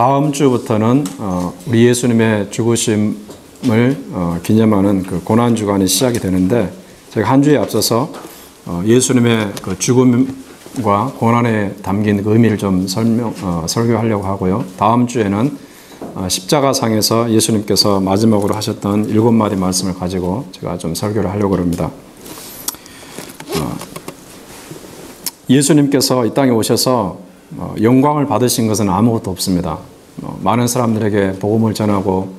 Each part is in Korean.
다음 주부터는 우리 예수님의 죽으심을 기념하는 그 고난주간이 시작이 되는데, 제가 한 주에 앞서서 예수님의 그 죽음과 고난에 담긴 그 의미를 좀 설교하려고 하고요. 다음 주에는 십자가상에서 예수님께서 마지막으로 하셨던 7마디 말씀을 가지고 제가 좀 설교를 하려고 합니다. 예수님께서 이 땅에 오셔서 영광을 받으신 것은 아무것도 없습니다. 많은 사람들에게 복음을 전하고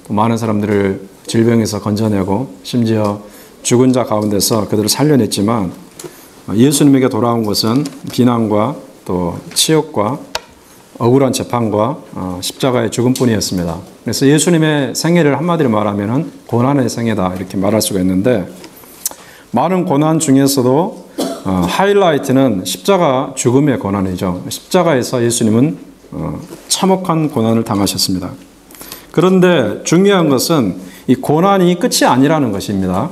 또 많은 사람들을 질병에서 건져내고 심지어 죽은 자 가운데서 그들을 살려냈지만, 예수님에게 돌아온 것은 비난과 또 치욕과 억울한 재판과 십자가의 죽음뿐이었습니다. 그래서 예수님의 생애를 한마디로 말하면 고난의 생애다, 이렇게 말할 수가 있는데, 많은 고난 중에서도 하이라이트는 십자가 죽음의 고난이죠. 십자가에서 예수님은 참혹한 고난을 당하셨습니다. 그런데 중요한 것은 이 고난이 끝이 아니라는 것입니다.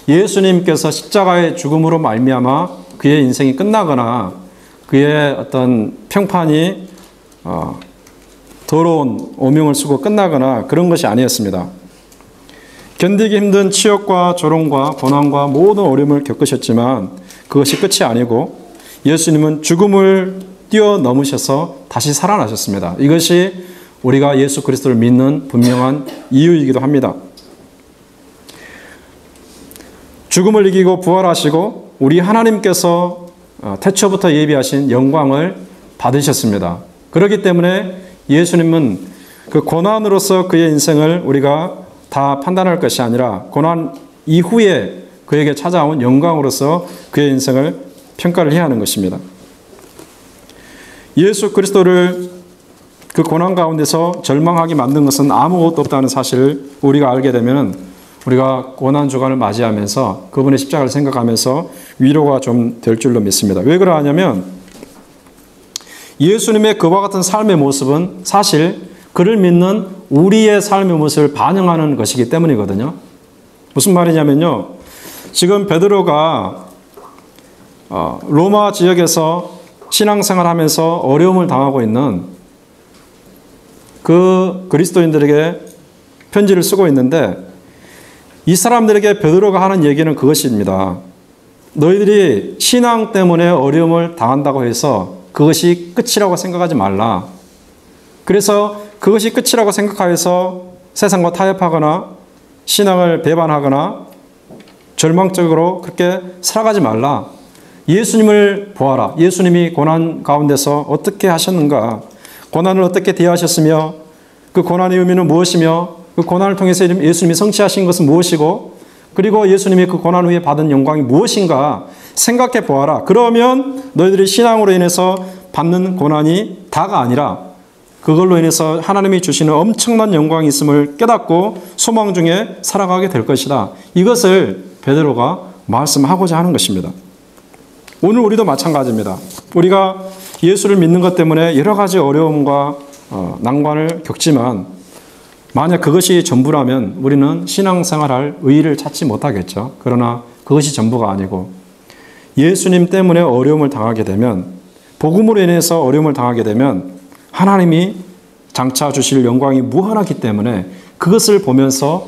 예수님께서 십자가의 죽음으로 말미암아 그의 인생이 끝나거나 그의 어떤 평판이 더러운 오명을 쓰고 끝나거나 그런 것이 아니었습니다. 견디기 힘든 치욕과 조롱과 고난과 모든 어려움을 겪으셨지만 그것이 끝이 아니고 예수님은 죽음을 뛰어넘으셔서 다시 살아나셨습니다. 이것이 우리가 예수 그리스도를 믿는 분명한 이유이기도 합니다. 죽음을 이기고 부활하시고 우리 하나님께서 태초부터 예비하신 영광을 받으셨습니다. 그렇기 때문에 예수님은 그 고난으로서 그의 인생을 우리가 다 판단할 것이 아니라 고난 이후에 그에게 찾아온 영광으로서 그의 인생을 평가를 해야 하는 것입니다. 예수 그리스도를 그 고난 가운데서 절망하게 만든 것은 아무것도 없다는 사실을 우리가 알게 되면 우리가 고난 주간을 맞이하면서 그분의 십자가를 생각하면서 위로가 좀 될 줄로 믿습니다. 왜 그러하냐면 예수님의 그와 같은 삶의 모습은 사실 그를 믿는 우리의 삶의 모습을 반영하는 것이기 때문이거든요. 무슨 말이냐면요, 지금 베드로가 로마 지역에서 신앙생활 하면서 어려움을 당하고 있는 그 그리스도인들에게 편지를 쓰고 있는데, 이 사람들에게 베드로가 하는 얘기는 그것입니다. 너희들이 신앙 때문에 어려움을 당한다고 해서 그것이 끝이라고 생각하지 말라. 그래서 그것이 끝이라고 생각하여서 세상과 타협하거나 신앙을 배반하거나 절망적으로 그렇게 살아가지 말라. 예수님을 보아라. 예수님이 고난 가운데서 어떻게 하셨는가, 고난을 어떻게 대하셨으며 그 고난의 의미는 무엇이며 그 고난을 통해서 예수님이 성취하신 것은 무엇이고, 그리고 예수님이 그 고난 후에 받은 영광이 무엇인가 생각해 보아라. 그러면 너희들이 신앙으로 인해서 받는 고난이 다가 아니라 그걸로 인해서 하나님이 주시는 엄청난 영광이 있음을 깨닫고 소망 중에 살아가게 될 것이다. 이것을 베드로가 말씀하고자 하는 것입니다. 오늘 우리도 마찬가지입니다. 우리가 예수를 믿는 것 때문에 여러 가지 어려움과 난관을 겪지만 만약 그것이 전부라면 우리는 신앙생활할 의의를 찾지 못하겠죠. 그러나 그것이 전부가 아니고 예수님 때문에 어려움을 당하게 되면, 복음으로 인해서 어려움을 당하게 되면 하나님이 장차 주실 영광이 무한하기 때문에 그것을 보면서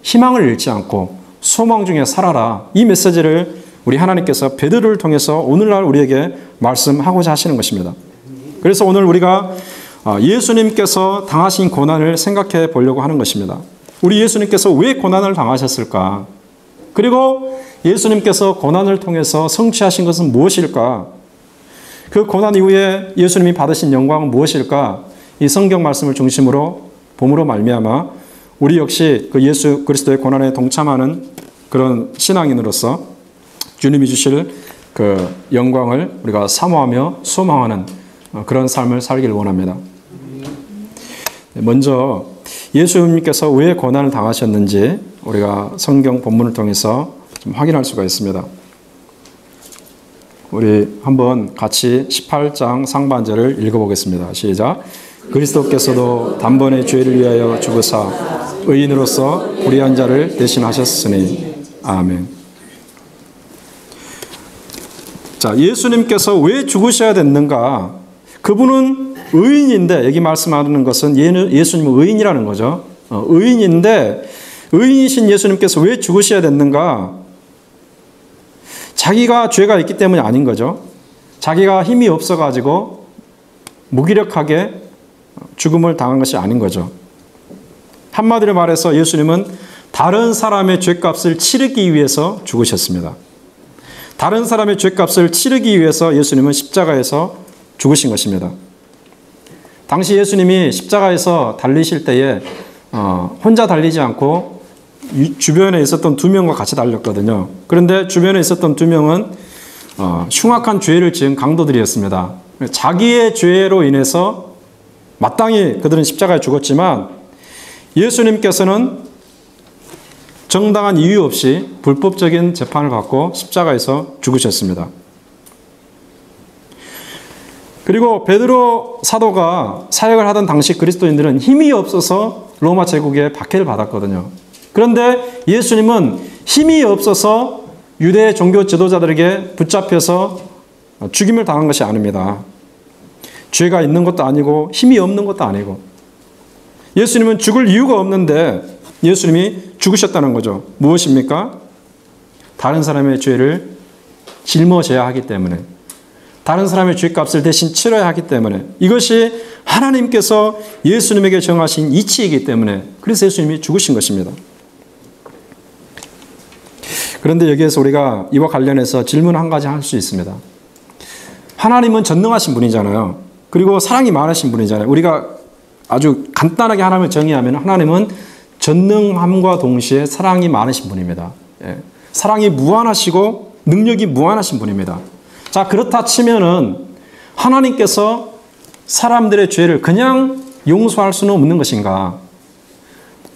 희망을 잃지 않고 소망 중에 살아라. 이 메시지를 우리 하나님께서 베드로를 통해서 오늘날 우리에게 말씀하고자 하시는 것입니다. 그래서 오늘 우리가 예수님께서 당하신 고난을 생각해 보려고 하는 것입니다. 우리 예수님께서 왜 고난을 당하셨을까? 그리고 예수님께서 고난을 통해서 성취하신 것은 무엇일까? 그 고난 이후에 예수님이 받으신 영광은 무엇일까? 이 성경 말씀을 중심으로 봄으로 말미암아 우리 역시 그 예수 그리스도의 고난에 동참하는 그런 신앙인으로서 주님이 주실 그 영광을 우리가 사모하며 소망하는 그런 삶을 살기를 원합니다. 먼저 예수님께서 왜 고난을 당하셨는지 우리가 성경 본문을 통해서 좀 확인할 수가 있습니다. 우리 한번 같이 18장 상반절을 읽어보겠습니다. 시작. 그리스도께서도 단번에 죄를 위하여 죽으사 의인으로서 불의한 자를 대신하셨으니. 아멘. 자, 예수님께서 왜 죽으셔야 됐는가? 그분은 의인인데, 여기 말씀하는 것은 예수님은 의인이라는 거죠. 의인인데 의인이신 예수님께서 왜 죽으셔야 됐는가? 자기가 죄가 있기 때문이 아닌 거죠. 자기가 힘이 없어가지고 무기력하게 죽음을 당한 것이 아닌 거죠. 한마디로 말해서 예수님은 다른 사람의 죄값을 치르기 위해서 죽으셨습니다. 다른 사람의 죄값을 치르기 위해서 예수님은 십자가에서 죽으신 것입니다. 당시 예수님이 십자가에서 달리실 때에 혼자 달리지 않고 주변에 있었던 2명과 같이 달렸거든요. 그런데 주변에 있었던 2명은 흉악한 죄를 지은 강도들이었습니다. 자기의 죄로 인해서 마땅히 그들은 십자가에 죽었지만 예수님께서는 정당한 이유 없이 불법적인 재판을 받고 십자가에서 죽으셨습니다. 그리고 베드로 사도가 사역을 하던 당시 그리스도인들은 힘이 없어서 로마 제국의 박해를 받았거든요. 그런데 예수님은 힘이 없어서 유대 종교 지도자들에게 붙잡혀서 죽임을 당한 것이 아닙니다. 죄가 있는 것도 아니고 힘이 없는 것도 아니고 예수님은 죽을 이유가 없는데 예수님이 죽으셨다는 거죠. 무엇입니까? 다른 사람의 죄를 짊어져야 하기 때문에, 다른 사람의 죄값을 대신 치러야 하기 때문에, 이것이 하나님께서 예수님에게 정하신 이치이기 때문에, 그래서 예수님이 죽으신 것입니다. 그런데 여기에서 우리가 이와 관련해서 질문 한 가지 할 수 있습니다. 하나님은 전능하신 분이잖아요. 그리고 사랑이 많으신 분이잖아요. 우리가 아주 간단하게 하나님을 정의하면 하나님은 전능함과 동시에 사랑이 많으신 분입니다. 사랑이 무한하시고 능력이 무한하신 분입니다. 자, 그렇다 치면은 하나님께서 사람들의 죄를 그냥 용서할 수는 없는 것인가?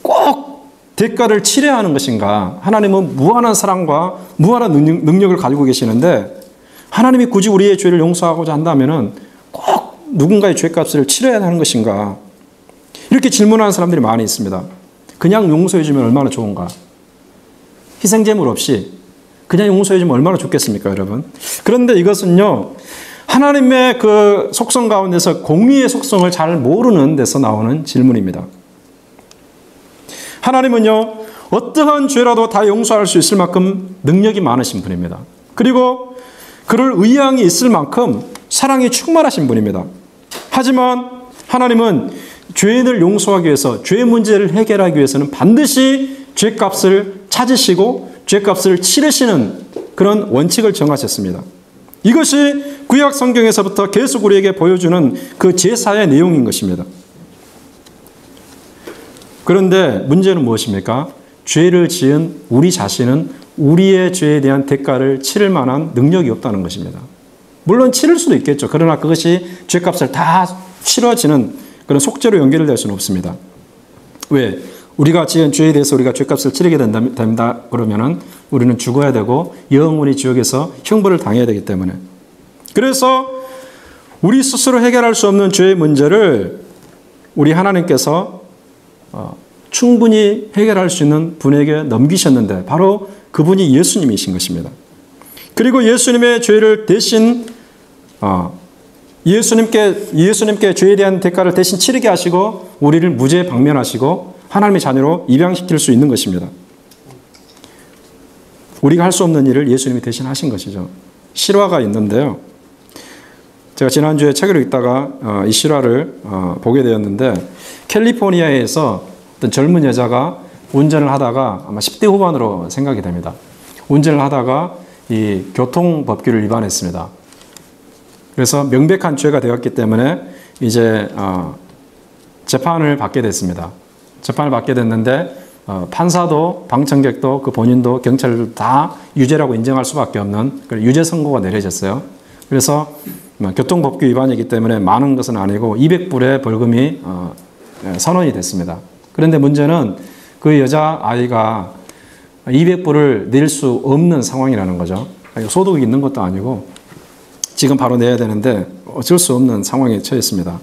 꼭 대가를 치러야 하는 것인가? 하나님은 무한한 사랑과 무한한 능력을 가지고 계시는데 하나님이 굳이 우리의 죄를 용서하고자 한다면은 꼭 누군가의 죄값을 치러야 하는 것인가? 이렇게 질문하는 사람들이 많이 있습니다. 그냥 용서해주면 얼마나 좋은가? 희생제물 없이 그냥 용서해주면 얼마나 좋겠습니까, 여러분? 그런데 이것은요, 하나님의 그 속성 가운데서 공의의 속성을 잘 모르는 데서 나오는 질문입니다. 하나님은요, 어떠한 죄라도 다 용서할 수 있을 만큼 능력이 많으신 분입니다. 그리고 그럴 의향이 있을 만큼 사랑이 충만하신 분입니다. 하지만 하나님은 죄인을 용서하기 위해서, 죄 문제를 해결하기 위해서는 반드시 죄값을 찾으시고 죄값을 치르시는 그런 원칙을 정하셨습니다. 이것이 구약 성경에서부터 계속 우리에게 보여주는 그 제사의 내용인 것입니다. 그런데 문제는 무엇입니까? 죄를 지은 우리 자신은 우리의 죄에 대한 대가를 치를 만한 능력이 없다는 것입니다. 물론 치를 수도 있겠죠. 그러나 그것이 죄값을 다 치러지는 그런 속죄로 연결될 수는 없습니다. 왜? 우리가 지은 죄에 대해서 우리가 죄값을 치르게 된다 그러면은 우리는 죽어야 되고 영원히 지옥에서 형벌을 당해야 되기 때문에. 그래서 우리 스스로 해결할 수 없는 죄의 문제를 우리 하나님께서 충분히 해결할 수 있는 분에게 넘기셨는데 바로 그분이 예수님이신 것입니다. 그리고 예수님의 죄를 대신 예수님께 죄에 대한 대가를 대신 치르게 하시고 우리를 무죄 방면하시고 하나님의 자녀로 입양시킬 수 있는 것입니다. 우리가 할 수 없는 일을 예수님이 대신 하신 것이죠. 실화가 있는데요. 제가 지난주에 책을 읽다가 이 실화를 보게 되었는데 캘리포니아에서 어떤 젊은 여자가 운전을 하다가 아마 10대 후반으로 생각이 됩니다. 운전을 하다가 이 교통법규를 위반했습니다. 그래서 명백한 죄가 되었기 때문에 이제 재판을 받게 됐습니다. 재판을 받게 됐는데 판사도 방청객도 그 본인도 경찰도 다 유죄라고 인정할 수밖에 없는 유죄 선고가 내려졌어요. 그래서 교통법규 위반이기 때문에 많은 것은 아니고 200불의 벌금이 선언이 됐습니다. 그런데 문제는 그 여자아이가 200불을 낼 수 없는 상황이라는 거죠. 소득이 있는 것도 아니고 지금 바로 내야 되는데 어쩔 수 없는 상황에 처했습니다.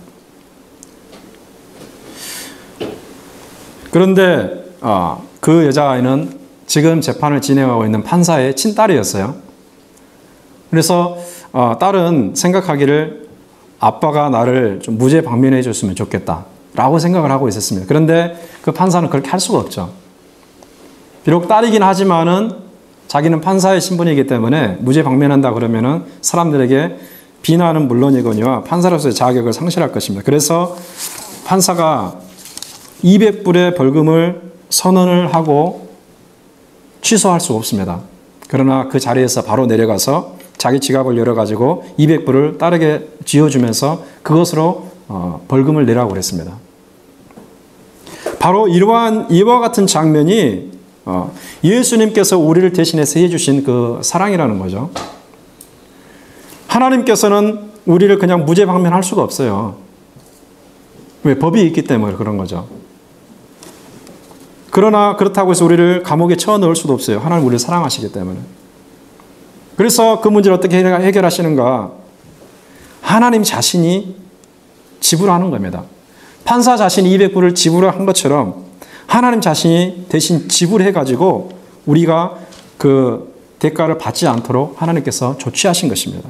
그런데 그 여자아이는 지금 재판을 진행하고 있는 판사의 친딸이었어요. 그래서 딸은 생각하기를 아빠가 나를 좀 무죄방면해 줬으면 좋겠다라고 생각을 하고 있었습니다. 그런데 그 판사는 그렇게 할 수가 없죠. 비록 딸이긴 하지만은 자기는 판사의 신분이기 때문에 무죄방면한다 그러면은 사람들에게 비난은 물론이거니와 판사로서의 자격을 상실할 것입니다. 그래서 판사가 200불의 벌금을 선언을 하고 취소할 수 없습니다. 그러나 그 자리에서 바로 내려가서 자기 지갑을 열어가지고 200불을 딸에게 쥐어주면서 그것으로 벌금을 내라고 그랬습니다. 바로 이와 같은 장면이 예수님께서 우리를 대신해서 해주신 그 사랑이라는 거죠. 하나님께서는 우리를 그냥 무죄방면할 수가 없어요. 왜? 법이 있기 때문에 그런 거죠. 그러나 그렇다고 해서 우리를 감옥에 쳐넣을 수도 없어요. 하나님 우리를 사랑하시기 때문에. 그래서 그 문제를 어떻게 해결하시는가? 하나님 자신이 지불하는 겁니다. 판사 자신이 200불을 지불한 것처럼 하나님 자신이 대신 지불해가지고 우리가 그 대가를 받지 않도록 하나님께서 조치하신 것입니다.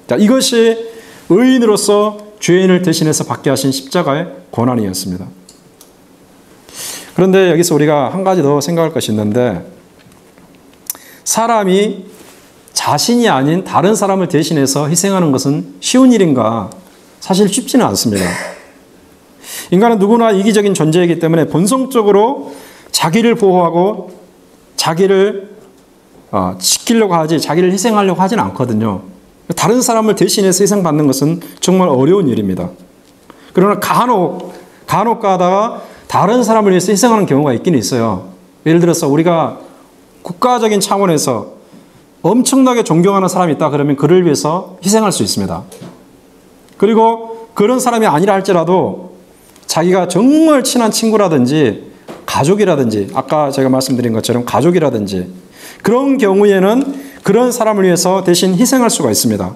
자, 이것이 의인으로서 죄인을 대신해서 받게 하신 십자가의 권한이었습니다. 그런데 여기서 우리가 한 가지 더 생각할 것이 있는데, 사람이 자신이 아닌 다른 사람을 대신해서 희생하는 것은 쉬운 일인가? 사실 쉽지는 않습니다. 인간은 누구나 이기적인 존재이기 때문에 본성적으로 자기를 보호하고 자기를 지키려고 하지 자기를 희생하려고 하진 않거든요. 다른 사람을 대신해서 희생받는 것은 정말 어려운 일입니다. 그러나 간혹 가다가 다른 사람을 위해서 희생하는 경우가 있긴 있어요. 예를 들어서 우리가 국가적인 차원에서 엄청나게 존경하는 사람이 있다 그러면 그를 위해서 희생할 수 있습니다. 그리고 그런 사람이 아니라 할지라도 자기가 정말 친한 친구라든지 가족이라든지 아까 제가 말씀드린 것처럼 가족이라든지 그런 경우에는 그런 사람을 위해서 대신 희생할 수가 있습니다.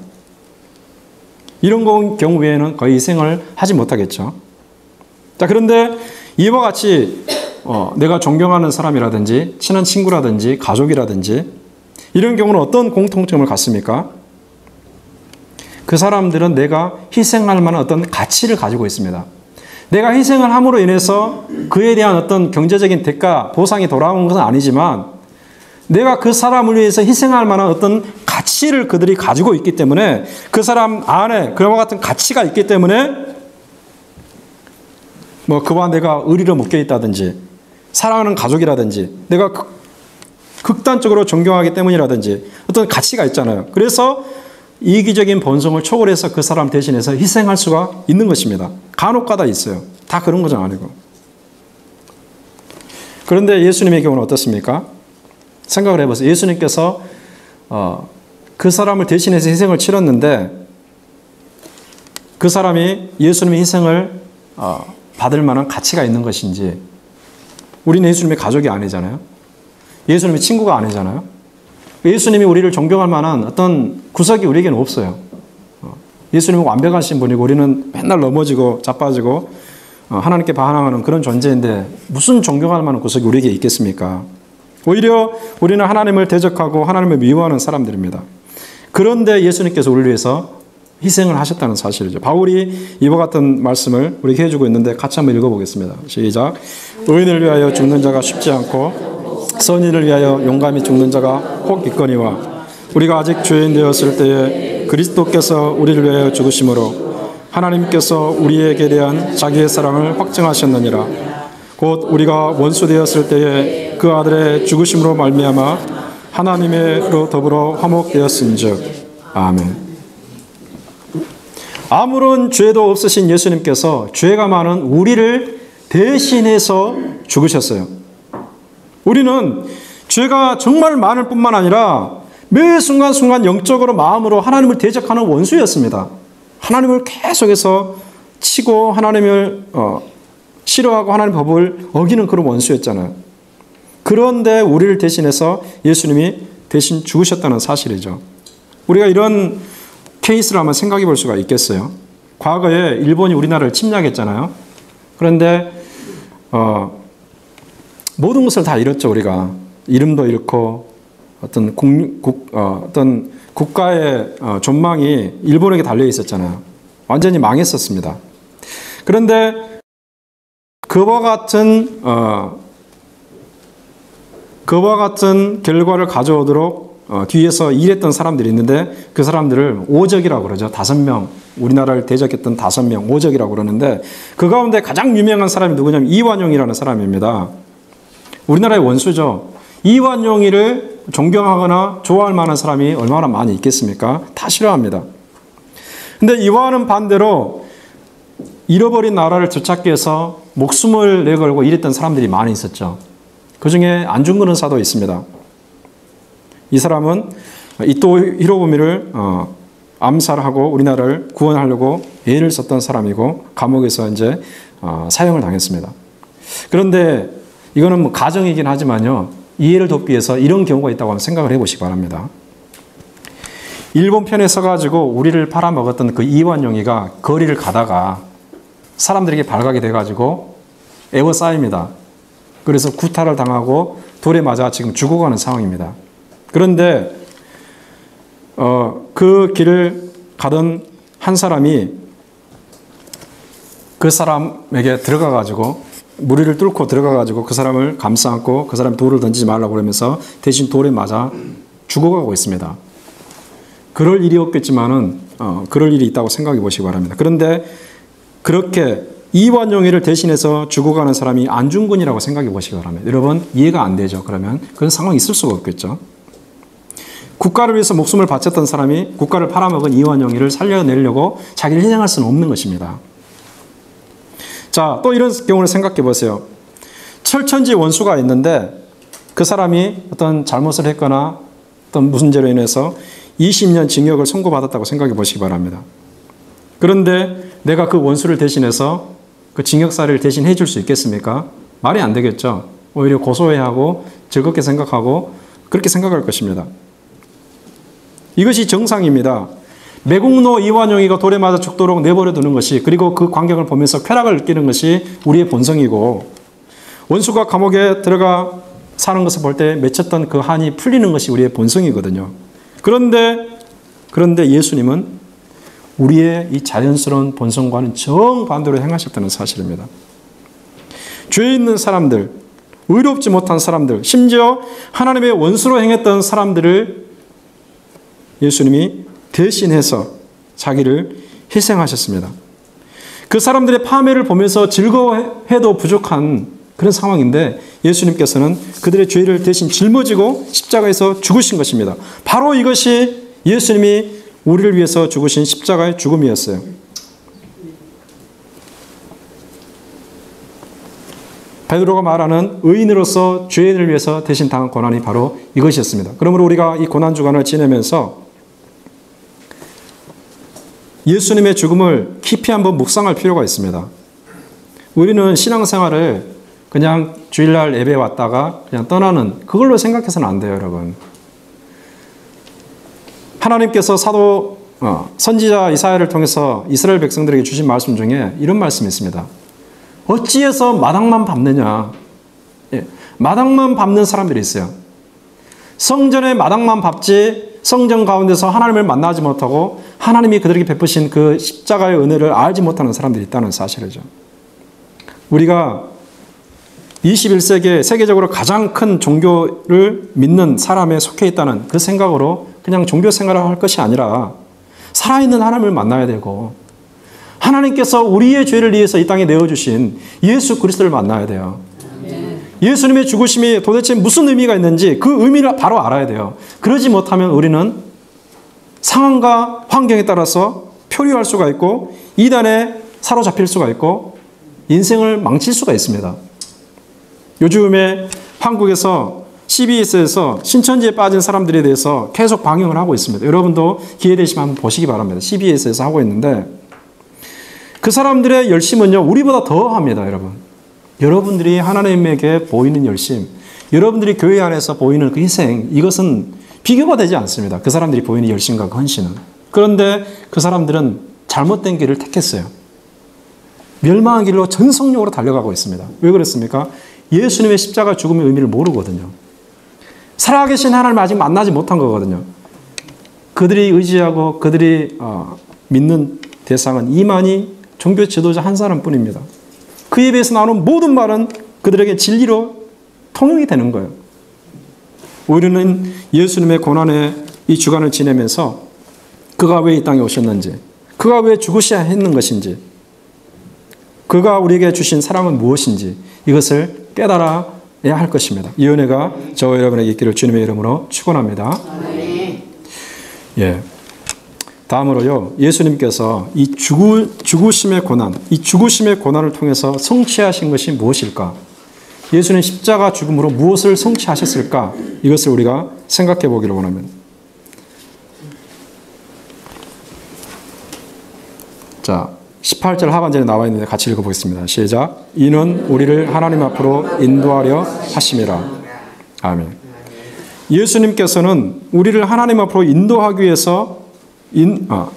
이런 경우 외에는 거의 희생을 하지 못하겠죠. 자, 그런데 이와 같이 내가 존경하는 사람이라든지 친한 친구라든지 가족이라든지 이런 경우는 어떤 공통점을 갖습니까? 그 사람들은 내가 희생할 만한 어떤 가치를 가지고 있습니다. 내가 희생을 함으로 인해서 그에 대한 어떤 경제적인 대가, 보상이 돌아오는 것은 아니지만 내가 그 사람을 위해서 희생할 만한 어떤 가치를 그들이 가지고 있기 때문에 그 사람 안에 그와 같은 가치가 있기 때문에 그와 내가 의리로 묶여 있다든지 사랑하는 가족이라든지 내가 극단적으로 존경하기 때문이라든지 어떤 가치가 있잖아요. 그래서 이기적인 본성을 초월해서 그 사람 대신해서 희생할 수가 있는 것입니다. 간혹가다 있어요. 다 그런 것은 아니고. 그런데 예수님의 경우는 어떻습니까? 생각을 해보세요. 예수님께서 그 사람을 대신해서 희생을 치렀는데 그 사람이 예수님의 희생을 받을 만한 가치가 있는 것인지, 우리는 예수님의 가족이 아니잖아요. 예수님의 친구가 아니잖아요. 예수님이 우리를 존경할 만한 어떤 구석이 우리에게는 없어요. 예수님은 완벽하신 분이고 우리는 맨날 넘어지고 자빠지고 하나님께 반항하는 그런 존재인데 무슨 존경할 만한 구석이 우리에게 있겠습니까? 오히려 우리는 하나님을 대적하고 하나님을 미워하는 사람들입니다. 그런데 예수님께서 우리를 위해서 희생을 하셨다는 사실이죠. 바울이 이와 같은 말씀을 우리에게 해주고 있는데 같이 한번 읽어보겠습니다. 시작. 의인을 위하여 죽는 자가 쉽지 않고 선인을 위하여 용감히 죽는 자가 혹 있거니와 우리가 아직 죄인 되었을 때에 그리스도께서 우리를 위하여 죽으심으로 하나님께서 우리에게 대한 자기의 사랑을 확증하셨느니라. 곧 우리가 원수 되었을 때에 그 아들의 죽으심으로 말미암아 하나님으로 더불어 화목되었은즉. 아멘. 아무런 죄도 없으신 예수님께서 죄가 많은 우리를 대신해서 죽으셨어요. 우리는 죄가 정말 많을 뿐만 아니라 매 순간순간 영적으로 마음으로 하나님을 대적하는 원수였습니다. 하나님을 계속해서 치고 하나님을 싫어하고 하나님의 법을 어기는 그런 원수였잖아요. 그런데 우리를 대신해서 예수님이 대신 죽으셨다는 사실이죠. 우리가 이런 케이스를 한번 생각해 볼 수가 있겠어요. 과거에 일본이 우리나라를 침략했잖아요. 그런데 모든 것을 다 잃었죠. 우리가 이름도 잃고 어떤 국가의 존망이 일본에게 달려 있었잖아요. 완전히 망했었습니다. 그런데 그와 같은 결과를 가져오도록 뒤에서 일했던 사람들이 있는데 그 사람들을 오적이라고 그러죠. 5명, 우리나라를 대적했던 5명, 오적이라고 그러는데 그 가운데 가장 유명한 사람이 누구냐면 이완용이라는 사람입니다. 우리나라의 원수죠. 이완용이를 존경하거나 좋아할 만한 사람이 얼마나 많이 있겠습니까? 다 싫어합니다. 근데 이와는 반대로 잃어버린 나라를 되찾기 위해서 목숨을 내걸고 일했던 사람들이 많이 있었죠. 그 중에 안중근 의사도 있습니다. 이 사람은 이토 히로부미를 암살하고 우리나라를 구원하려고 애를 썼던 사람이고 감옥에서 이제 사형을 당했습니다. 그런데 이거는 뭐 가정이긴 하지만요. 이해를 돕기 위해서 이런 경우가 있다고 한번 생각을 해보시기 바랍니다. 일본 편에 서가지고 우리를 팔아먹었던 그 이완용이가 거리를 가다가 사람들에게 발각이 돼가지고 에워싸입니다. 그래서 구타를 당하고 돌에 맞아 지금 죽어가는 상황입니다. 그런데 그 길을 가던 한 사람이 그 사람에게 들어가가지고 무리를 뚫고 들어가가지고 그 사람을 감싸안고 그 사람 돌을 던지지 말라고 그러면서 대신 돌에 맞아 죽어가고 있습니다. 그럴 일이 없겠지만은 그럴 일이 있다고 생각해 보시기 바랍니다. 그런데 그렇게 이완용이를 대신해서 죽어가는 사람이 안중근이라고 생각해 보시기 바랍니다. 여러분 이해가 안 되죠? 그러면 그런 상황이 있을 수가 없겠죠. 국가를 위해서 목숨을 바쳤던 사람이 국가를 팔아먹은 이완용이를 살려내려고 자기를 희생할 수는 없는 것입니다. 자, 또 이런 경우를 생각해 보세요. 철천지 원수가 있는데 그 사람이 어떤 잘못을 했거나 어떤 무슨 죄로 인해서 20년 징역을 선고받았다고 생각해 보시기 바랍니다. 그런데 내가 그 원수를 대신해서 그 징역살이를 대신 해줄 수 있겠습니까? 말이 안 되겠죠. 오히려 고소해야 하고 즐겁게 생각하고 그렇게 생각할 것입니다. 이것이 정상입니다. 매국노 이완용이가 돌에 맞아 죽도록 내버려 두는 것이 그리고 그 광경을 보면서 쾌락을 느끼는 것이 우리의 본성이고 원수가 감옥에 들어가 사는 것을 볼 때 맺혔던 그 한이 풀리는 것이 우리의 본성이거든요. 그런데 예수님은 우리의 이 자연스러운 본성과는 정반대로 행하셨다는 사실입니다. 죄 있는 사람들, 의롭지 못한 사람들, 심지어 하나님의 원수로 행했던 사람들을 예수님이 대신해서 자기를 희생하셨습니다. 그 사람들의 파멸을 보면서 즐거워해도 부족한 그런 상황인데 예수님께서는 그들의 죄를 대신 짊어지고 십자가에서 죽으신 것입니다. 바로 이것이 예수님이 우리를 위해서 죽으신 십자가의 죽음이었어요. 베드로가 말하는 의인으로서 죄인을 위해서 대신 당한 고난이 바로 이것이었습니다. 그러므로 우리가 이 고난주간을 지내면서 예수님의 죽음을 깊이 한번 묵상할 필요가 있습니다. 우리는 신앙생활을 그냥 주일날 예배 왔다가 그냥 떠나는 그걸로 생각해서는 안 돼요, 여러분. 하나님께서 선지자 이사야를 통해서 이스라엘 백성들에게 주신 말씀 중에 이런 말씀이 있습니다. 어찌해서 마당만 밟느냐. 마당만 밟는 사람들이 있어요. 성전의 마당만 밟지 성전 가운데서 하나님을 만나지 못하고 하나님이 그들에게 베푸신 그 십자가의 은혜를 알지 못하는 사람들이 있다는 사실이죠. 우리가 21세기에 세계적으로 가장 큰 종교를 믿는 사람에 속해 있다는 그 생각으로 그냥 종교 생활을 할 것이 아니라 살아있는 하나님을 만나야 되고 하나님께서 우리의 죄를 위해서 이 땅에 내어주신 예수 그리스도를 만나야 돼요. 예수님의 죽으심이 도대체 무슨 의미가 있는지 그 의미를 바로 알아야 돼요. 그러지 못하면 우리는 상황과 환경에 따라서 표류할 수가 있고 이단에 사로잡힐 수가 있고 인생을 망칠 수가 있습니다. 요즘에 한국에서 CBS에서 신천지에 빠진 사람들에 대해서 계속 방영을 하고 있습니다. 여러분도 기회 되시면 한번 보시기 바랍니다. CBS에서 하고 있는데 그 사람들의 열심은요 우리보다 더 합니다. 여러분들이 하나님에게 보이는 열심, 여러분들이 교회 안에서 보이는 그 희생, 이것은 비교가 되지 않습니다. 그 사람들이 보이는 열심과 그 헌신은. 그런데 그 사람들은 잘못된 길을 택했어요. 멸망한 길로 전속력으로 달려가고 있습니다. 왜 그랬습니까? 예수님의 십자가 죽음의 의미를 모르거든요. 살아계신 하나님을 아직 만나지 못한 거거든요. 그들이 의지하고 그들이 믿는 대상은 이만희 종교 지도자 한 사람뿐입니다. 그 입에서 나오는 모든 말은 그들에게 진리로 통용이 되는 거예요. 우리는 예수님의 고난의 이 주간을 지내면서 그가 왜 이 땅에 오셨는지, 그가 왜 죽으셔야 했는 것인지, 그가 우리에게 주신 사랑은 무엇인지 이것을 깨달아야 할 것입니다. 이 은혜가 저와 여러분에게 있기를 주님의 이름으로 축원합니다. 예. 다음으로요, 예수님께서 이 죽으심의 고난, 이 죽으심의 고난을 통해서 성취하신 것이 무엇일까? 예수님 십자가 죽음으로 무엇을 성취하셨을까? 이것을 우리가 생각해 보기를 원합니다. 자, 18절 하반절에 나와 있는데 같이 읽어보겠습니다. 시작. 이는 우리를 하나님 앞으로 인도하려 하심이라. 아멘. 예수님께서는 우리를 하나님 앞으로 인도하기 위해서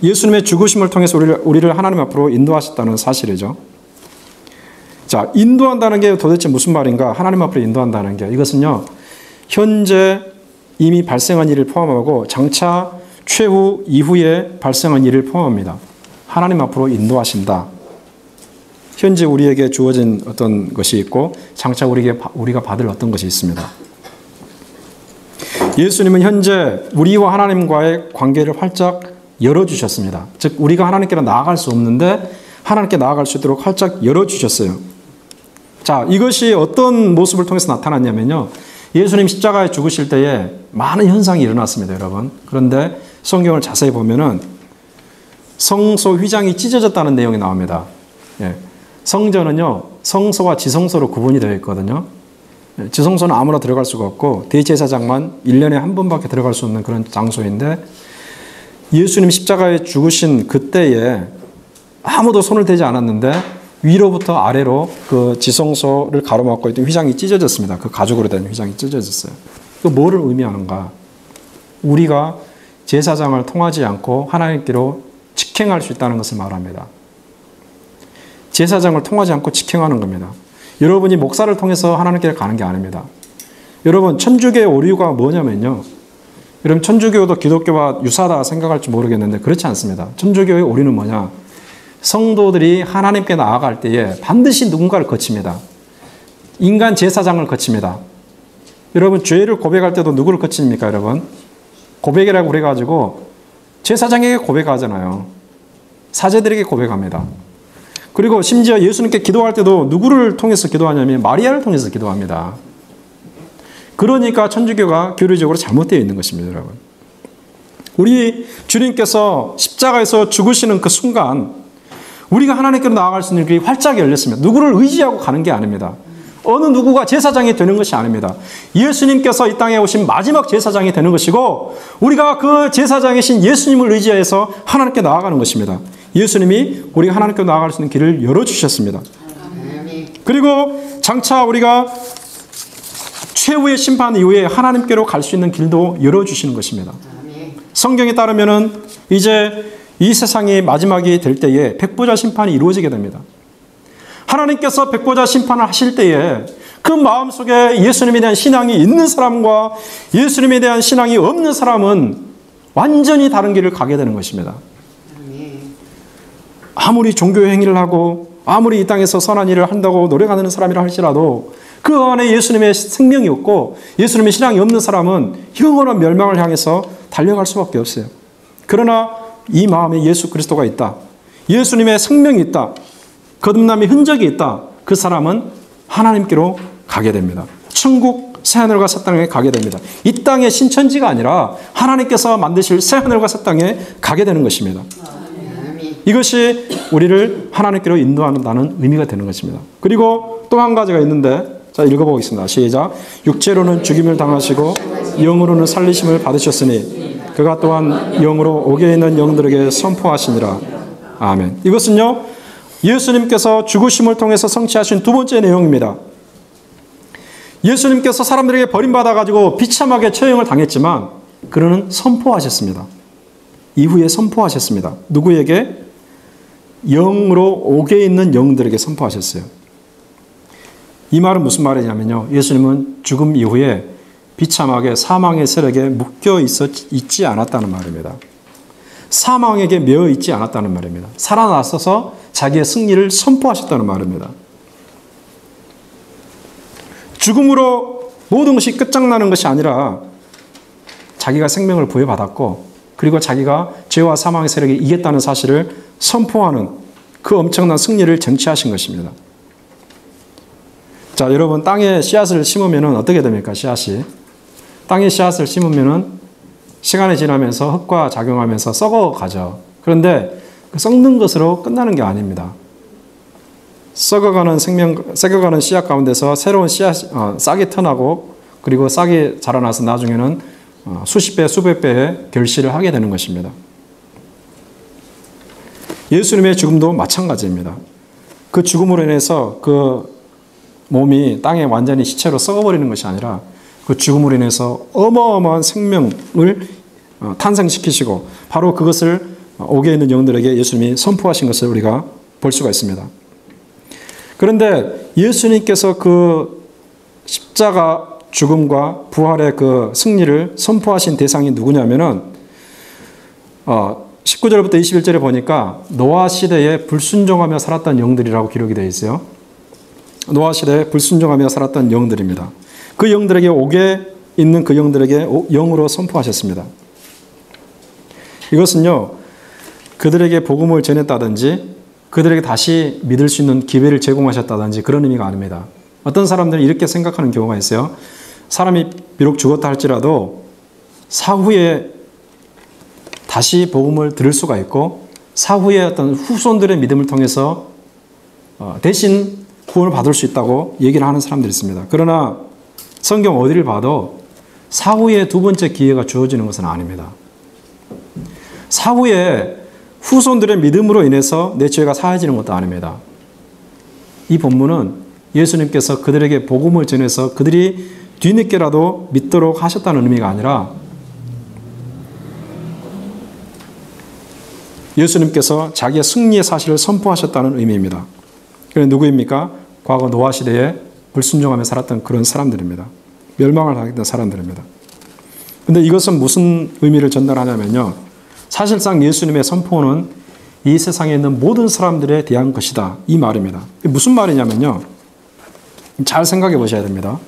예수님의 죽으심을 통해서 우리를 하나님 앞으로 인도하셨다는 사실이죠. 자, 인도한다는 게 도대체 무슨 말인가? 하나님 앞으로 인도한다는 게 이것은요, 현재 이미 발생한 일을 포함하고 장차 최후 이후에 발생한 일을 포함합니다. 하나님 앞으로 인도하신다. 현재 우리에게 주어진 어떤 것이 있고 장차 우리가 받을 어떤 것이 있습니다. 예수님은 현재 우리와 하나님과의 관계를 활짝 열어주셨습니다. 즉 우리가 하나님께로 나아갈 수 없는데 하나님께 나아갈 수 있도록 활짝 열어주셨어요. 자, 이것이 어떤 모습을 통해서 나타났냐면요, 예수님 십자가에 죽으실 때에 많은 현상이 일어났습니다, 여러분. 그런데 성경을 자세히 보면은 성소 휘장이 찢어졌다는 내용이 나옵니다. 예. 성전은요, 성소와 지성소로 구분이 되어 있거든요. 예. 지성소는 아무나 들어갈 수가 없고 대제사장만 1년에 한 번밖에 들어갈 수 없는 그런 장소인데, 예수님 십자가에 죽으신 그때에 아무도 손을 대지 않았는데 위로부터 아래로 그 지성소를 가로막고 있던 휘장이 찢어졌습니다. 그 가죽으로 된 휘장이 찢어졌어요. 그 뭐를 의미하는가? 우리가 제사장을 통하지 않고 하나님께로 직행할 수 있다는 것을 말합니다. 제사장을 통하지 않고 직행하는 겁니다. 여러분이 목사를 통해서 하나님께 가는 게 아닙니다. 여러분, 천주교의 오류가 뭐냐면요, 여러분 천주교도 기독교와 유사하다 생각할지 모르겠는데 그렇지 않습니다. 천주교의 오류는 뭐냐? 성도들이 하나님께 나아갈 때에 반드시 누군가를 거칩니다. 인간 제사장을 거칩니다. 여러분, 죄를 고백할 때도 누구를 거칩니까, 여러분? 고백이라고 그래가지고 제사장에게 고백하잖아요. 사제들에게 고백합니다. 그리고 심지어 예수님께 기도할 때도 누구를 통해서 기도하냐면 마리아를 통해서 기도합니다. 그러니까 천주교가 교리적으로 잘못되어 있는 것입니다, 여러분. 우리 주님께서 십자가에서 죽으시는 그 순간 우리가 하나님께로 나아갈 수 있는 길이 활짝 열렸습니다. 누구를 의지하고 가는 게 아닙니다. 어느 누구가 제사장이 되는 것이 아닙니다. 예수님께서 이 땅에 오신 마지막 제사장이 되는 것이고 우리가 그 제사장이신 예수님을 의지해서 하나님께 나아가는 것입니다. 예수님이 우리가 하나님께로 나아갈 수 있는 길을 열어주셨습니다. 그리고 장차 우리가 최후의 심판 이후에 하나님께로 갈 수 있는 길도 열어주시는 것입니다. 성경에 따르면은 이제 이 세상이 마지막이 될 때에 백보자 심판이 이루어지게 됩니다. 하나님께서 백보자 심판을 하실 때에 그 마음속에 예수님에 대한 신앙이 있는 사람과 예수님에 대한 신앙이 없는 사람은 완전히 다른 길을 가게 되는 것입니다. 아무리 종교 행위를 하고 아무리 이 땅에서 선한 일을 한다고 노력하는 사람이라 할지라도 그 안에 예수님의 생명이 없고 예수님의 신앙이 없는 사람은 영원한 멸망을 향해서 달려갈 수밖에 없어요. 그러나 이 마음에 예수 그리스도가 있다, 예수님의 생명이 있다, 거듭남의 흔적이 있다, 그 사람은 하나님께로 가게 됩니다. 천국 새하늘과 새 땅에 가게 됩니다. 이 땅의 신천지가 아니라 하나님께서 만드실 새하늘과 새 땅에 가게 되는 것입니다. 이것이 우리를 하나님께로 인도한다는 의미가 되는 것입니다. 그리고 또 한 가지가 있는데, 자, 읽어보겠습니다. 시작. 육체로는 죽임을 당하시고 영으로는 살리심을 받으셨으니 그가 또한 영으로 옥에 있는 영들에게 선포하시니라. 아멘. 이것은요, 예수님께서 죽으심을 통해서 성취하신 두 번째 내용입니다. 예수님께서 사람들에게 버림받아가지고 비참하게 처형을 당했지만 그는 선포하셨습니다. 이후에 선포하셨습니다. 누구에게? 영으로 옥에 있는 영들에게 선포하셨어요. 이 말은 무슨 말이냐면요, 예수님은 죽음 이후에 비참하게 사망의 세력에 묶여 있지 않았다는 말입니다. 사망에게 매여 있지 않았다는 말입니다. 살아나서서 자기의 승리를 선포하셨다는 말입니다. 죽음으로 모든 것이 끝장나는 것이 아니라 자기가 생명을 부여받았고 그리고 자기가 죄와 사망의 세력에 이겼다는 사실을 선포하는 그 엄청난 승리를 쟁취하신 것입니다. 자, 여러분, 땅에 씨앗을 심으면 어떻게 됩니까? 씨앗이. 땅에 씨앗을 심으면 시간이 지나면서 흙과 작용하면서 썩어가죠. 그런데 그 썩는 것으로 끝나는 게 아닙니다. 썩어가는 씨앗 가운데서 새로운 싹이 터나고 그리고 싹이 자라나서 나중에는 수십 배, 수백 배의 결실을 하게 되는 것입니다. 예수님의 죽음도 마찬가지입니다. 그 죽음으로 인해서 그 몸이 땅에 완전히 시체로 썩어버리는 것이 아니라 그 죽음으로 인해서 어마어마한 생명을 탄생시키시고 바로 그것을 옥에 있는 영들에게 예수님이 선포하신 것을 우리가 볼 수가 있습니다. 그런데 예수님께서 그 십자가 죽음과 부활의 그 승리를 선포하신 대상이 누구냐면은 19절부터 21절에 보니까 노아 시대에 불순종하며 살았던 영들이라고 기록이 되어 있어요. 노아 시대에 불순종하며 살았던 영들입니다. 그 영들에게 옥에 있는 그 영들에게 영으로 선포하셨습니다. 이것은요, 그들에게 복음을 전했다든지 그들에게 다시 믿을 수 있는 기회를 제공하셨다든지 그런 의미가 아닙니다. 어떤 사람들은 이렇게 생각하는 경우가 있어요. 사람이 비록 죽었다 할지라도 사후에 다시 복음을 들을 수가 있고 사후에 어떤 후손들의 믿음을 통해서 대신 구원을 받을 수 있다고 얘기를 하는 사람들이 있습니다. 그러나 성경 어디를 봐도 사후에 두 번째 기회가 주어지는 것은 아닙니다. 사후에 후손들의 믿음으로 인해서 내 죄가 사해지는 것도 아닙니다. 이 본문은 예수님께서 그들에게 복음을 전해서 그들이 뒤늦게라도 믿도록 하셨다는 의미가 아니라 예수님께서 자기의 승리의 사실을 선포하셨다는 의미입니다. 그게 누구입니까? 과거 노아 시대에 불순종하며 살았던 그런 사람들입니다. 멸망을 당했던 사람들입니다. 그런데 이것은 무슨 의미를 전달하냐면요. 사실상 예수님의 선포는 이 세상에 있는 모든 사람들에 대한 것이다. 이 말입니다. 무슨 말이냐면요. 잘 생각해 보셔야 됩니다.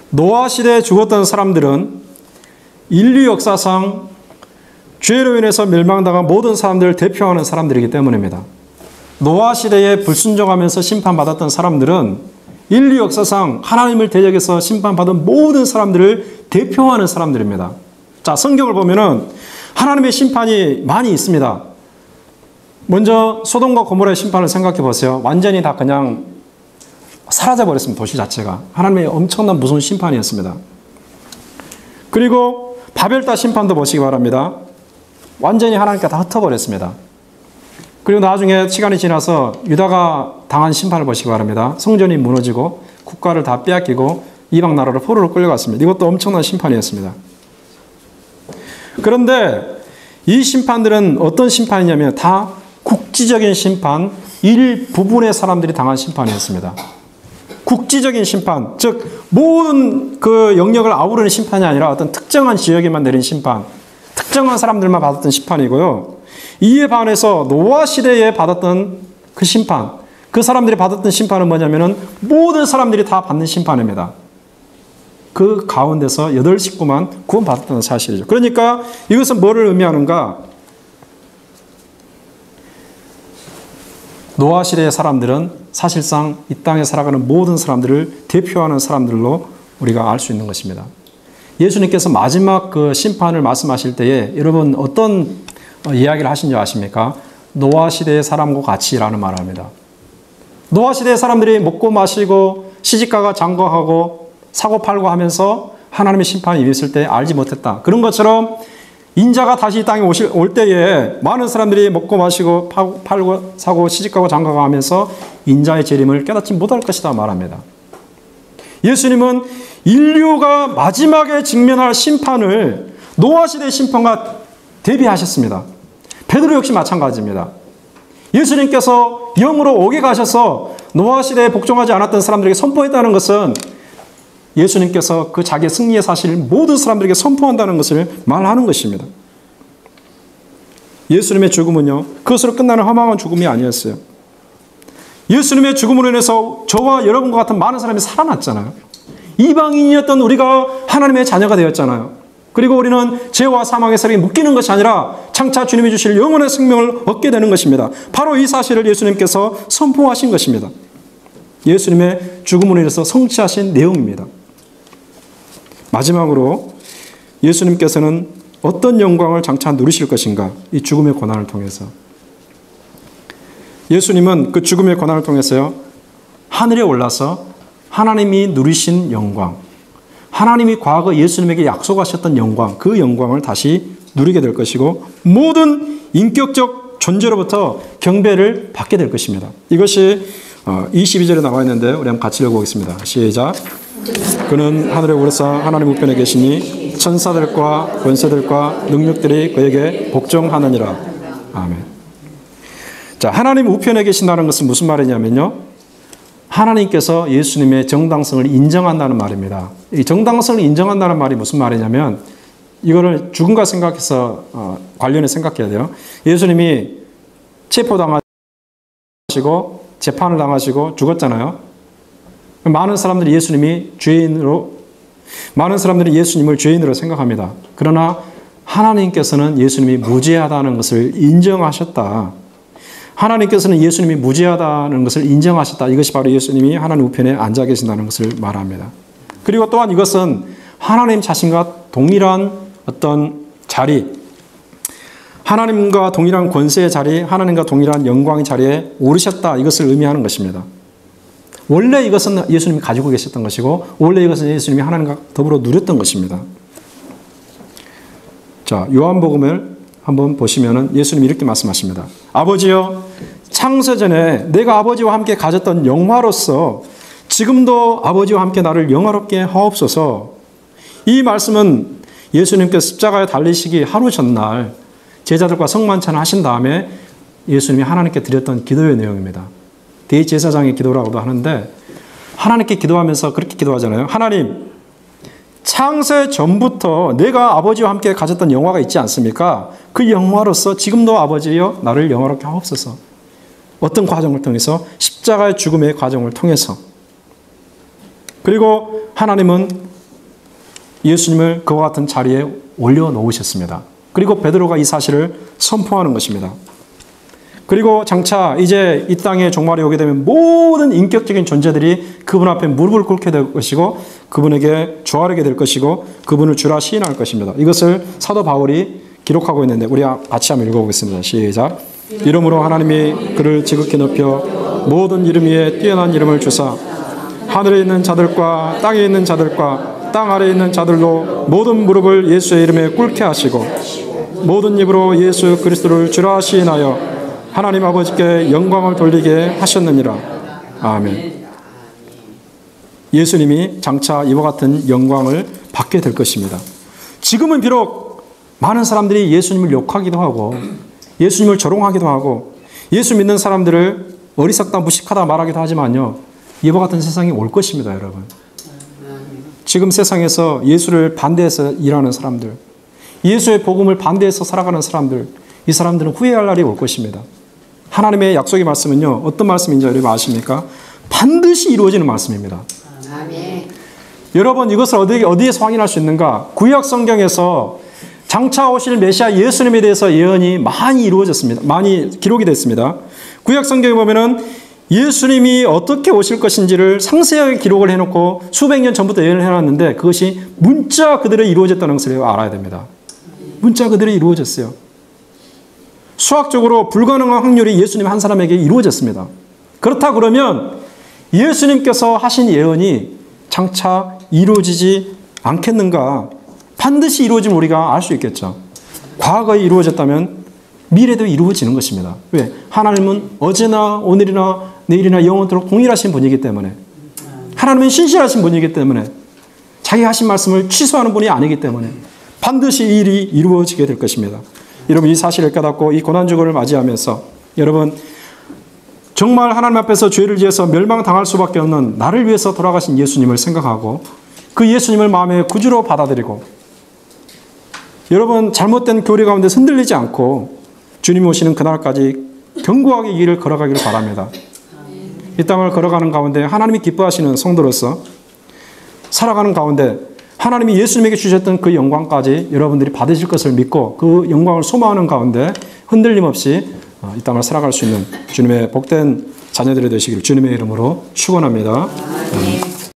노아 시대에 죽었던 사람들은 인류 역사상 죄로 인해서 멸망당한 모든 사람들을 대표하는 사람들이기 때문입니다. 노아 시대에 불순종하면서 심판받았던 사람들은 인류 역사상 하나님을 대적해서 심판받은 모든 사람들을 대표하는 사람들입니다. 자, 성경을 보면은 하나님의 심판이 많이 있습니다. 먼저 소돔과 고모라의 심판을 생각해 보세요. 완전히 다 그냥 사라져버렸습니다. 도시 자체가. 하나님의 엄청난 무서운 심판이었습니다. 그리고 바벨탑 심판도 보시기 바랍니다. 완전히 하나님께 다 흩어버렸습니다. 그리고 나중에 시간이 지나서 유다가 당한 심판을 보시기 바랍니다. 성전이 무너지고 국가를 다 빼앗기고 이방 나라로 포로로 끌려갔습니다. 이것도 엄청난 심판이었습니다. 그런데 이 심판들은 어떤 심판이냐면 다 국지적인 심판, 일부분의 사람들이 당한 심판이었습니다. 국지적인 심판, 즉 모든 그 영역을 아우르는 심판이 아니라 어떤 특정한 지역에만 내린 심판, 특정한 사람들만 받았던 심판이고요. 이에 반해서 노아 시대에 받았던 그 심판, 그 사람들이 받았던 심판은 뭐냐면은 모든 사람들이 다 받는 심판입니다. 그 가운데서 8식구만 구원받았다는 사실이죠. 그러니까 이것은 뭐를 의미하는가? 노아 시대의 사람들은 사실상 이 땅에 살아가는 모든 사람들을 대표하는 사람들로 우리가 알 수 있는 것입니다. 예수님께서 마지막 그 심판을 말씀하실 때에 여러분 어떤 이야기를 하신 줄 아십니까? 노아 시대의 사람과 같이라는 말을 합니다. 노아 시대의 사람들이 먹고 마시고 시집가가 장가하고 사고 팔고 하면서 하나님의 심판이 임했을 때 알지 못했다. 그런 것처럼 인자가 다시 이 땅에 올 때에 많은 사람들이 먹고 마시고 팔고 사고 시집가고 장가가 하면서 인자의 재림을 깨닫지 못할 것이다 말합니다. 예수님은 인류가 마지막에 직면할 심판을 노아 시대의 심판과 대비하셨습니다. 베드로 역시 마찬가지입니다. 예수님께서 영으로 옥에 가셔서 노아 시대에 복종하지 않았던 사람들에게 선포했다는 것은 예수님께서 그 자기의 승리의 사실을 모든 사람들에게 선포한다는 것을 말하는 것입니다. 예수님의 죽음은요, 그것으로 끝나는 허망한 죽음이 아니었어요. 예수님의 죽음으로 인해서 저와 여러분과 같은 많은 사람이 살아났잖아요. 이방인이었던 우리가 하나님의 자녀가 되었잖아요. 그리고 우리는 죄와 사망의 세력에 묶이는 것이 아니라 장차 주님이 주실 영원의 생명을 얻게 되는 것입니다. 바로 이 사실을 예수님께서 선포하신 것입니다. 예수님의 죽음으로 인해서 성취하신 내용입니다. 마지막으로 예수님께서는 어떤 영광을 장차 누리실 것인가? 이 죽음의 고난을 통해서. 예수님은 그 죽음의 고난을 통해서요, 하늘에 올라서 하나님이 누리신 영광, 하나님이 과거 예수님에게 약속하셨던 영광, 그 영광을 다시 누리게 될 것이고 모든 인격적 존재로부터 경배를 받게 될 것입니다. 이것이 22절에 나와 있는데 우리 한번 같이 읽어보겠습니다. 시작. 그는 하늘에 오르사 하나님 우편에 계시니 천사들과 권세들과 능력들이 그에게 복종하느니라. 아멘. 자, 하나님 우편에 계신다는 것은 무슨 말이냐면요, 하나님께서 예수님의 정당성을 인정한다는 말입니다. 이 정당성을 인정한다는 말이 무슨 말이냐면, 이거를 죽음과 생각해서 관련해 생각해야 돼요. 예수님이 체포당하시고 재판을 당하시고 죽었잖아요. 많은 사람들이 많은 사람들이 예수님을 죄인으로 생각합니다. 그러나 하나님께서는 예수님이 무죄하다는 것을 인정하셨다. 하나님께서는 예수님이 무죄하다는 것을 인정하셨다. 이것이 바로 예수님이 하나님 우편에 앉아 계신다는 것을 말합니다. 그리고 또한 이것은 하나님 자신과 동일한 어떤 자리, 하나님과 동일한 권세의 자리, 하나님과 동일한 영광의 자리에 오르셨다. 이것을 의미하는 것입니다. 원래 이것은 예수님이 가지고 계셨던 것이고 원래 이것은 예수님이 하나님과 더불어 누렸던 것입니다. 자, 요한복음을 한번 보시면은 예수님이 이렇게 말씀하십니다. 아버지여, 창세전에 내가 아버지와 함께 가졌던 영화로서 지금도 아버지와 함께 나를 영화롭게 하옵소서. 이 말씀은 예수님께서 십자가에 달리시기 하루 전날 제자들과 성만찬을 하신 다음에 예수님이 하나님께 드렸던 기도의 내용입니다. 대제사장의 기도라고도 하는데, 하나님께 기도하면서 그렇게 기도하잖아요. 하나님, 창세 전부터 내가 아버지와 함께 가졌던 영화가 있지 않습니까? 그 영화로서 지금도 아버지여 나를 영화롭게 하옵소서. 어떤 과정을 통해서? 십자가의 죽음의 과정을 통해서. 그리고 하나님은 예수님을 그와 같은 자리에 올려놓으셨습니다. 그리고 베드로가 이 사실을 선포하는 것입니다. 그리고 장차 이제 이 땅에 종말이 오게 되면 모든 인격적인 존재들이 그분 앞에 무릎을 꿇게 될 것이고 그분에게 조아르게 될 것이고 그분을 주라 시인할 것입니다. 이것을 사도 바울이 기록하고 있는데 우리 같이 한번 읽어보겠습니다. 시작. 이름으로 하나님이 그를 지극히 높여 모든 이름 위에 뛰어난 이름을 주사 하늘에 있는 자들과 땅에 있는 자들과 땅 아래에 있는 자들로 모든 무릎을 예수의 이름에 꿇게 하시고 모든 입으로 예수 그리스도를 주라 시인하여 하나님 아버지께 영광을 돌리게 하셨느니라. 아멘. 예수님이 장차 이와 같은 영광을 받게 될 것입니다. 지금은 비록 많은 사람들이 예수님을 욕하기도 하고 예수님을 조롱하기도 하고 예수 믿는 사람들을 어리석다 무식하다 말하기도 하지만요, 이와 같은 세상이 올 것입니다. 여러분, 지금 세상에서 예수를 반대해서 일하는 사람들, 예수의 복음을 반대해서 살아가는 사람들, 이 사람들은 후회할 날이 올 것입니다. 하나님의 약속의 말씀은요, 어떤 말씀인지 여러분 아십니까? 반드시 이루어지는 말씀입니다. 아멘. 여러분, 이것을 어디에서 확인할 수 있는가? 구약 성경에서 장차 오실 메시아 예수님에 대해서 예언이 많이 이루어졌습니다. 많이 기록이 됐습니다. 구약 성경에 보면은 예수님이 어떻게 오실 것인지를 상세하게 기록을 해놓고 수백 년 전부터 예언을 해놨는데 그것이 문자 그대로 이루어졌다는 것을 알아야 됩니다. 문자 그대로 이루어졌어요. 수학적으로 불가능한 확률이 예수님 한 사람에게 이루어졌습니다. 그렇다 그러면 예수님께서 하신 예언이 장차 이루어지지 않겠는가? 반드시 이루어지면 우리가 알 수 있겠죠. 과거에 이루어졌다면 미래도 이루어지는 것입니다. 왜? 하나님은 어제나 오늘이나 내일이나 영원토록 동일하신 분이기 때문에, 하나님은 신실하신 분이기 때문에, 자기 하신 말씀을 취소하는 분이 아니기 때문에 반드시 이 일이 이루어지게 될 것입니다. 여러분, 이 사실을 깨닫고 이 고난주간을 맞이하면서 여러분, 정말 하나님 앞에서 죄를 지어서 멸망당할 수밖에 없는 나를 위해서 돌아가신 예수님을 생각하고 그 예수님을 마음의 구주로 받아들이고, 여러분 잘못된 교리 가운데 흔들리지 않고 주님 오시는 그날까지 견고하게 이 길을 걸어가기를 바랍니다. 이 땅을 걸어가는 가운데 하나님이 기뻐하시는 성도로서 살아가는 가운데 하나님이 예수님에게 주셨던 그 영광까지 여러분들이 받으실 것을 믿고 그 영광을 소망하는 가운데 흔들림 없이 이 땅을 살아갈 수 있는 주님의 복된 자녀들이 되시기를 주님의 이름으로 축원합니다.